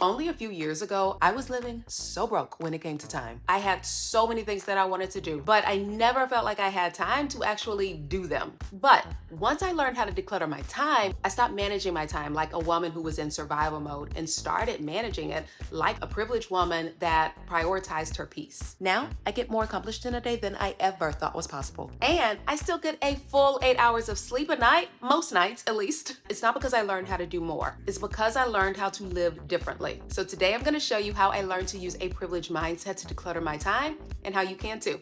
Only a few years ago, I was living so broke when it came to time. I had so many things that I wanted to do, but I never felt like I had time to actually do them. But once I learned how to declutter my time, I stopped managing my time like a woman who was in survival mode and started managing it like a privileged woman that prioritized her peace. Now, I get more accomplished in a day than I ever thought was possible. And I still get a full 8 hours of sleep a night, most nights at least. It's not because I learned how to do more, it's because I learned how to live differently. So today I'm gonna show you how I learned to use a privileged mindset to declutter my time and how you can too.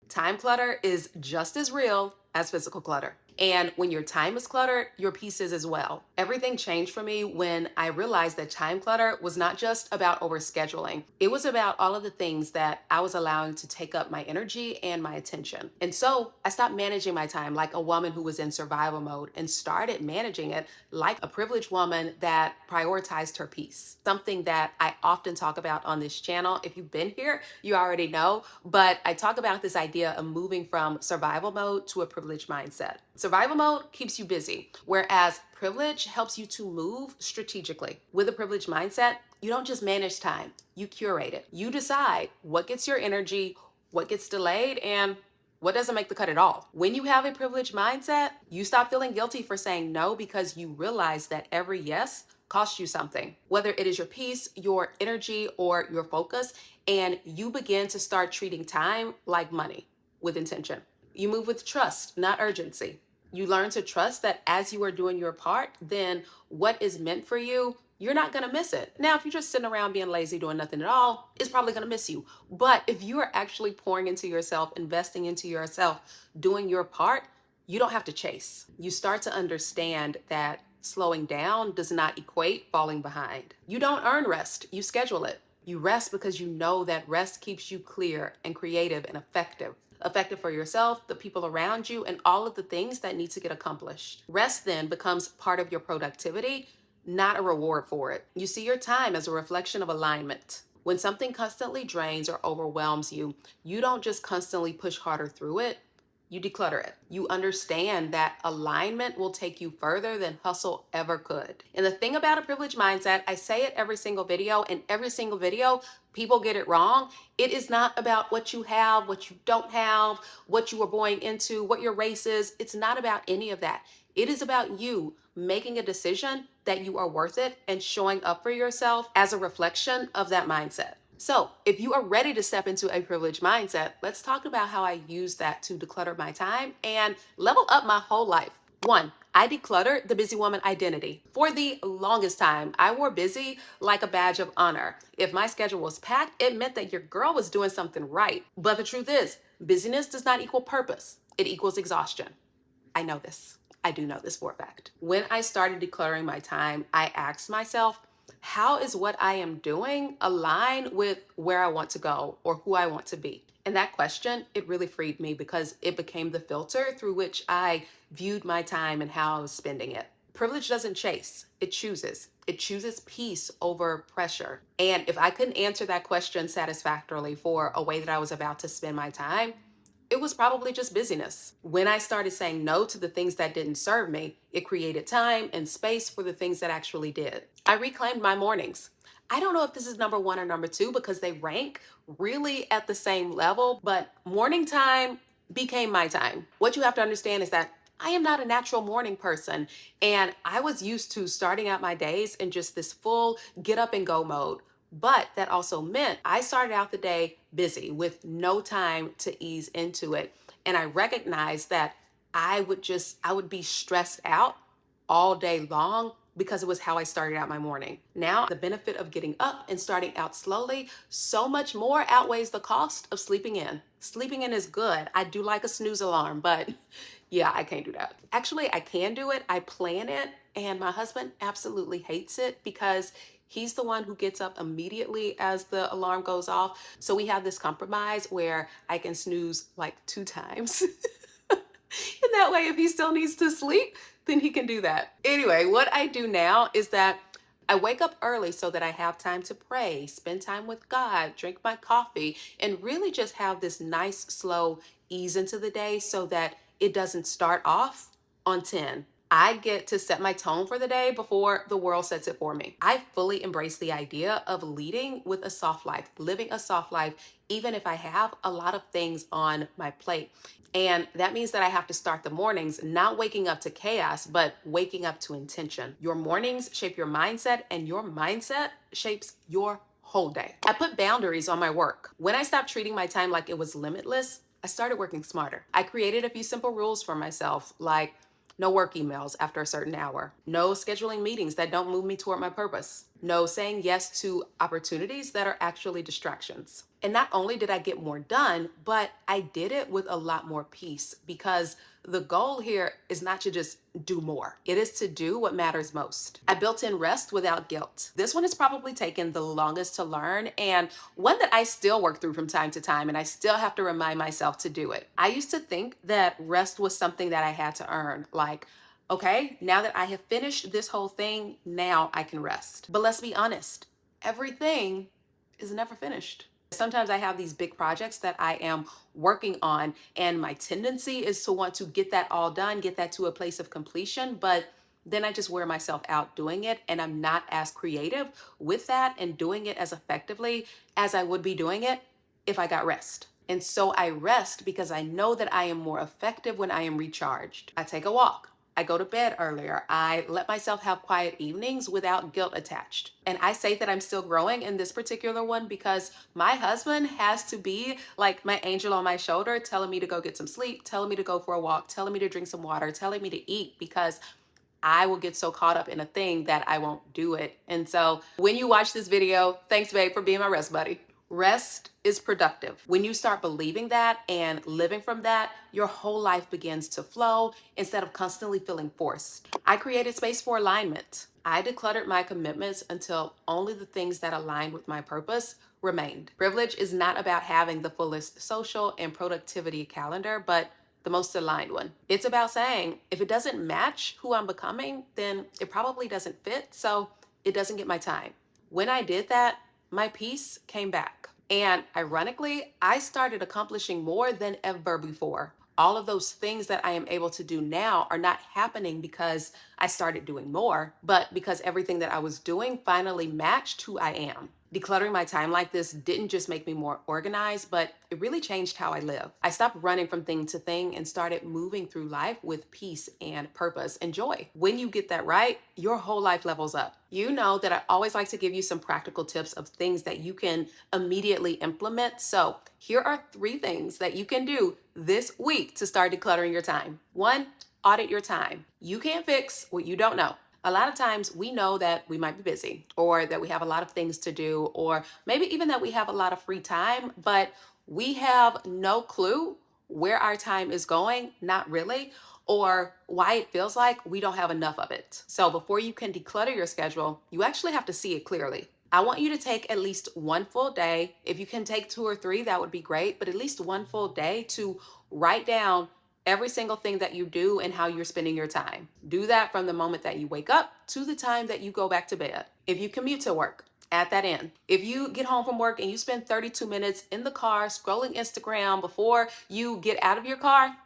Time clutter is just as real as physical clutter. And when your time is cluttered, your peace is as well. Everything changed for me when I realized that time clutter was not just about overscheduling. It was about all of the things that I was allowing to take up my energy and my attention. And so I stopped managing my time like a woman who was in survival mode and started managing it like a privileged woman that prioritized her peace. Something that I often talk about on this channel. If you've been here, you already know, but I talk about this idea of moving from survival mode to a privileged mindset. Survival mode keeps you busy, whereas privilege helps you to move strategically. With a privileged mindset, you don't just manage time, you curate it. You decide what gets your energy, what gets delayed, and what doesn't make the cut at all. When you have a privileged mindset, you stop feeling guilty for saying no because you realize that every yes costs you something, whether it is your peace, your energy, or your focus, and you begin to start treating time like money with intention. You move with trust, not urgency. You learn to trust that as you are doing your part, then what is meant for you, you're not gonna miss it. Now, if you're just sitting around being lazy, doing nothing at all, it's probably gonna miss you. But if you are actually pouring into yourself, investing into yourself, doing your part, you don't have to chase. You start to understand that slowing down does not equate falling behind. You don't earn rest, you schedule it. You rest because you know that rest keeps you clear and creative and effective. Effective for yourself, the people around you, and all of the things that need to get accomplished. Rest then becomes part of your productivity, not a reward for it. You see your time as a reflection of alignment. When something constantly drains or overwhelms you, you don't just constantly push harder through it, you declutter it. You understand that alignment will take you further than hustle ever could. And the thing about a privileged mindset, I say it every single video, and every single video, people get it wrong. It is not about what you have, what you don't have, what you are born into, what your race is. It's not about any of that. It is about you making a decision that you are worth it and showing up for yourself as a reflection of that mindset. So, if you are ready to step into a privileged mindset, let's talk about how I use that to declutter my time and level up my whole life. One, I decluttered the busy woman identity. For the longest time, I wore busy like a badge of honor. If my schedule was packed, it meant that your girl was doing something right. But the truth is, busyness does not equal purpose, it equals exhaustion. I know this. I do know this for a fact. When I started decluttering my time, I asked myself, how is what I am doing aligned with where I want to go or who I want to be? And that question, it really freed me because it became the filter through which I viewed my time and how I was spending it. Privilege doesn't chase, it chooses. It chooses peace over pressure. And if I couldn't answer that question satisfactorily for a way that I was about to spend my time, it was probably just busyness. When I started saying no to the things that didn't serve me, it created time and space for the things that actually did. I reclaimed my mornings. I don't know if this is number one or number two because they rank really at the same level, but morning time became my time. What you have to understand is that I am not a natural morning person, and I was used to starting out my days in just this full get up and go mode. But that also meant I started out the day busy with no time to ease into it. And I recognized that I would be stressed out all day long because it was how I started out my morning. Now, the benefit of getting up and starting out slowly so much more outweighs the cost of sleeping in. Sleeping in is good. I do like a snooze alarm, but yeah, I can't do that. Actually, I can do it. I plan it, and my husband absolutely hates it because he's the one who gets up immediately as the alarm goes off. So we have this compromise where I can snooze like 2 times. And that way, if he still needs to sleep, then he can do that. Anyway, what I do now is that I wake up early so that I have time to pray, spend time with God, drink my coffee, and really just have this nice, slow ease into the day so that it doesn't start off on 10. I get to set my tone for the day before the world sets it for me. I fully embrace the idea of leading with a soft life, living a soft life, even if I have a lot of things on my plate. And that means that I have to start the mornings not waking up to chaos, but waking up to intention. Your mornings shape your mindset, and your mindset shapes your whole day. I put boundaries on my work. When I stopped treating my time like it was limitless, I started working smarter. I created a few simple rules for myself, like no work emails after a certain hour, no scheduling meetings that don't move me toward my purpose, no saying yes to opportunities that are actually distractions. And not only did I get more done, but I did it with a lot more peace, because the goal here is not to just do more. It is to do what matters most. I built in rest without guilt. This one has probably taken the longest to learn, and one that I still work through from time to time, and I still have to remind myself to do it. I used to think that rest was something that I had to earn, like, okay, now that I have finished this whole thing, now I can rest. But let's be honest, everything is never finished. Sometimes I have these big projects that I am working on, and my tendency is to want to get that all done, get that to a place of completion, but then I just wear myself out doing it, and I'm not as creative with that and doing it as effectively as I would be doing it if I got rest. And so I rest because I know that I am more effective when I am recharged. I take a walk. I go to bed earlier. I let myself have quiet evenings without guilt attached. And I say that I'm still growing in this particular one because my husband has to be like my angel on my shoulder, telling me to go get some sleep, telling me to go for a walk, telling me to drink some water, telling me to eat, because I will get so caught up in a thing that I won't do it. And so when you watch this video, thanks, babe, for being my rest buddy. Rest is productive. When you start believing that and living from that, your whole life begins to flow instead of constantly feeling forced. I created space for alignment. I decluttered my commitments until only the things that aligned with my purpose remained. Privilege is not about having the fullest social and productivity calendar, but the most aligned one. It's about saying, if it doesn't match who I'm becoming, then it probably doesn't fit, so it doesn't get my time. When I did that, my peace came back. And ironically, I started accomplishing more than ever before. All of those things that I am able to do now are not happening because I started doing more, but because everything that I was doing finally matched who I am. Decluttering my time like this didn't just make me more organized, but it really changed how I live. I stopped running from thing to thing and started moving through life with peace and purpose and joy. When you get that right, your whole life levels up. You know that I always like to give you some practical tips of things that you can immediately implement. So here are 3 things that you can do this week to start decluttering your time. 1, audit your time. You can't fix what you don't know. A lot of times we know that we might be busy, or that we have a lot of things to do, or maybe even that we have a lot of free time, but we have no clue where our time is going, not really, or why it feels like we don't have enough of it. So before you can declutter your schedule, you actually have to see it clearly. I want you to take at least 1 full day. If you can take 2 or 3, that would be great, but at least 1 full day to write down every single thing that you do and how you're spending your time. Do that from the moment that you wake up to the time that you go back to bed. If you commute to work, add that in. If you get home from work and you spend 32 minutes in the car scrolling Instagram before you get out of your car,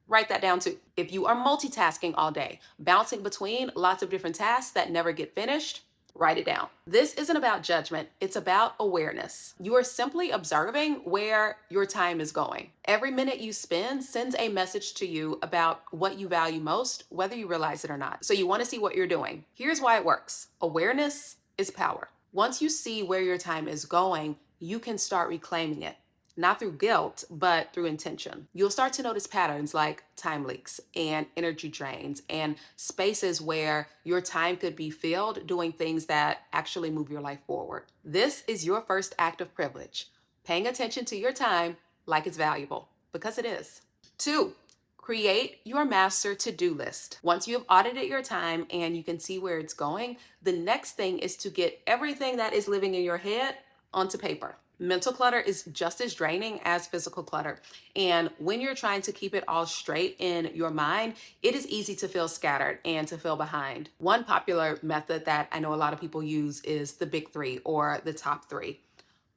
write that down too. If you are multitasking all day, bouncing between lots of different tasks that never get finished, write it down. This isn't about judgment, it's about awareness. You are simply observing where your time is going. Every minute you spend sends a message to you about what you value most, whether you realize it or not. So you want to see what you're doing. Here's why it works. Awareness is power. Once you see where your time is going, you can start reclaiming it. Not through guilt, but through intention. You'll start to notice patterns like time leaks and energy drains and spaces where your time could be filled doing things that actually move your life forward. This is your first act of privilege, paying attention to your time like it's valuable, because it is. 2, create your master to-do list. Once you have audited your time and you can see where it's going, the next thing is to get everything that is living in your head onto paper. Mental clutter is just as draining as physical clutter. And when you're trying to keep it all straight in your mind, it is easy to feel scattered and to feel behind. One popular method that I know a lot of people use is the big 3 or the top 3.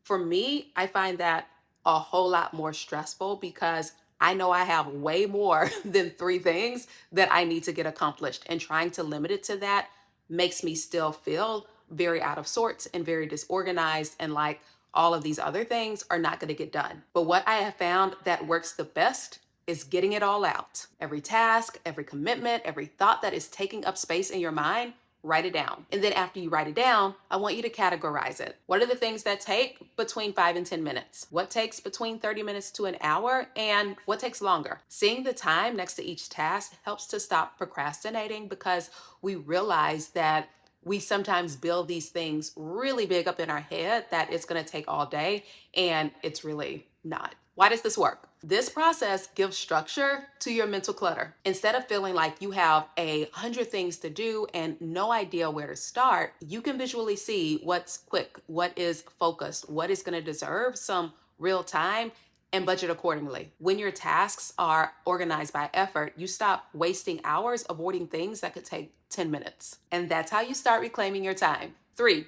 For me, I find that a whole lot more stressful because I know I have way more than 3 things that I need to get accomplished. And trying to limit it to that makes me still feel very out of sorts and very disorganized, and like all of these other things are not going to get done. But what I have found that works the best is getting it all out. Every task, every commitment, every thought that is taking up space in your mind, write it down. And then after you write it down, I want you to categorize it. What are the things that take between 5 and 10 minutes? What takes between 30 minutes to an hour? And what takes longer? Seeing the time next to each task helps to stop procrastinating, because we realize that we sometimes build these things really big up in our head that it's going to take all day, and it's really not. Why does this work? This process gives structure to your mental clutter. Instead of feeling like you have 100 things to do and no idea where to start, you can visually see what's quick, what is focused, what is going to deserve some real time, and budget accordingly. When your tasks are organized by effort, you stop wasting hours avoiding things that could take 10 minutes. And that's how you start reclaiming your time. 3,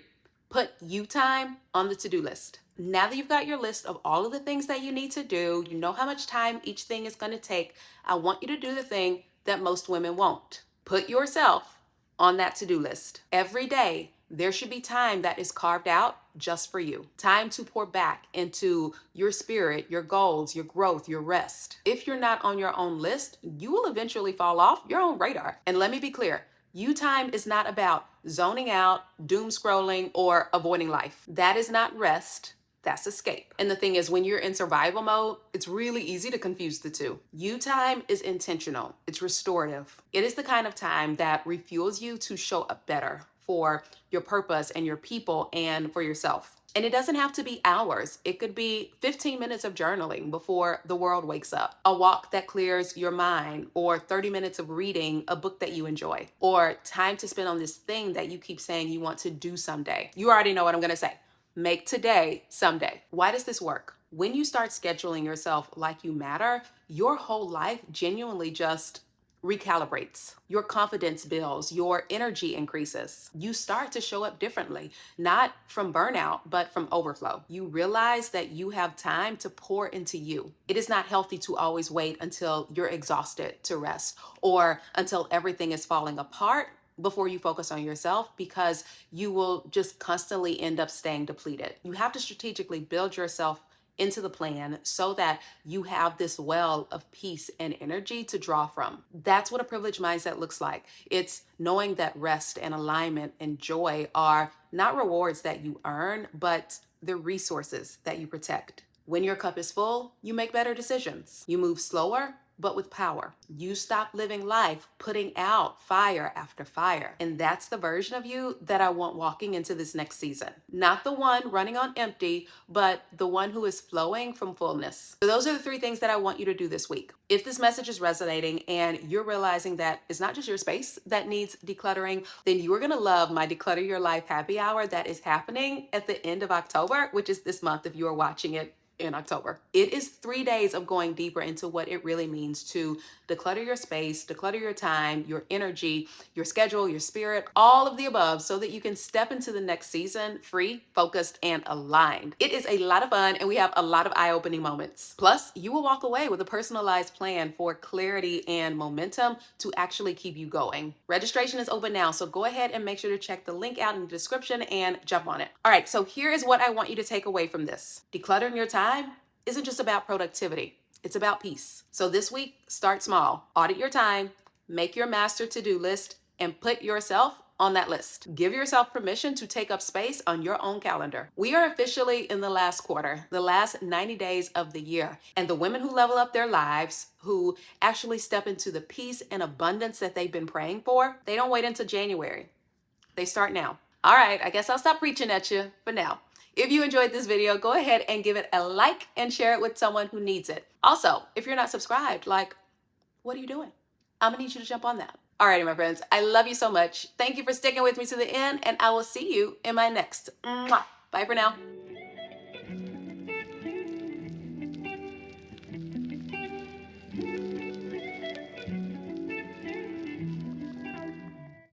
put you time on the to-do list. Now that you've got your list of all of the things that you need to do, you know how much time each thing is going to take, I want you to do the thing that most women won't. Put yourself on that to-do list. Every day, there should be time that is carved out just for you. Time to pour back into your spirit, your goals, your growth, your rest. If you're not on your own list, you will eventually fall off your own radar. And let me be clear, you time is not about zoning out, doom scrolling, or avoiding life. That is not rest. That's escape. And the thing is, when you're in survival mode, it's really easy to confuse the two. You time is intentional. It's restorative. It is the kind of time that refuels you to show up better for your purpose and your people and for yourself. And it doesn't have to be hours. It could be 15 minutes of journaling before the world wakes up, a walk that clears your mind, or 30 minutes of reading a book that you enjoy, or time to spend on this thing that you keep saying you want to do someday. You already know what I'm going to say. Make today someday. Why does this work? When you start scheduling yourself like you matter, your whole life genuinely just recalibrates. Your confidence builds, your energy increases. You start to show up differently, not from burnout, but from overflow. You realize that you have time to pour into you. It is not healthy to always wait until you're exhausted to rest, or until everything is falling apart before you focus on yourself, because you will just constantly end up staying depleted. You have to strategically build yourself into the plan so that you have this well of peace and energy to draw from. That's what a privileged mindset looks like. It's knowing that rest and alignment and joy are not rewards that you earn, but the resources that you protect. When your cup is full, you make better decisions. You move slower, but with power. You stop living life putting out fire after fire. And that's the version of you that I want walking into this next season. Not the one running on empty, but the one who is flowing from fullness. So those are the 3 things that I want you to do this week. If this message is resonating and you're realizing that it's not just your space that needs decluttering, then you are going to love my Declutter Your Life happy hour that is happening at the end of October, which is this month if you are watching it in October. It is 3 days of going deeper into what it really means to declutter your space, declutter your time, your energy, your schedule, your spirit, all of the above, so that you can step into the next season free, focused, and aligned. It is a lot of fun, and we have a lot of eye-opening moments. Plus, you will walk away with a personalized plan for clarity and momentum to actually keep you going. Registration is open now, so go ahead and make sure to check the link out in the description and jump on it. All right, so here is what I want you to take away from this. Decluttering your time isn't just about productivity. It's about peace. So this week, start small. Audit your time, make your master to-do list, and put yourself on that list. Give yourself permission to take up space on your own calendar. We are officially in the last quarter, the last 90 days of the year. And the women who level up their lives, who actually step into the peace and abundance that they've been praying for, they don't wait until January. They start now. All right, I guess I'll stop preaching at you for now. If you enjoyed this video, go ahead and give it a like and share it with someone who needs it. Also, if you're not subscribed, what are you doing? I'm gonna need you to jump on that. Alrighty, my friends, I love you so much. Thank you for sticking with me to the end, and I will see you in my next. Mwah. Bye for now.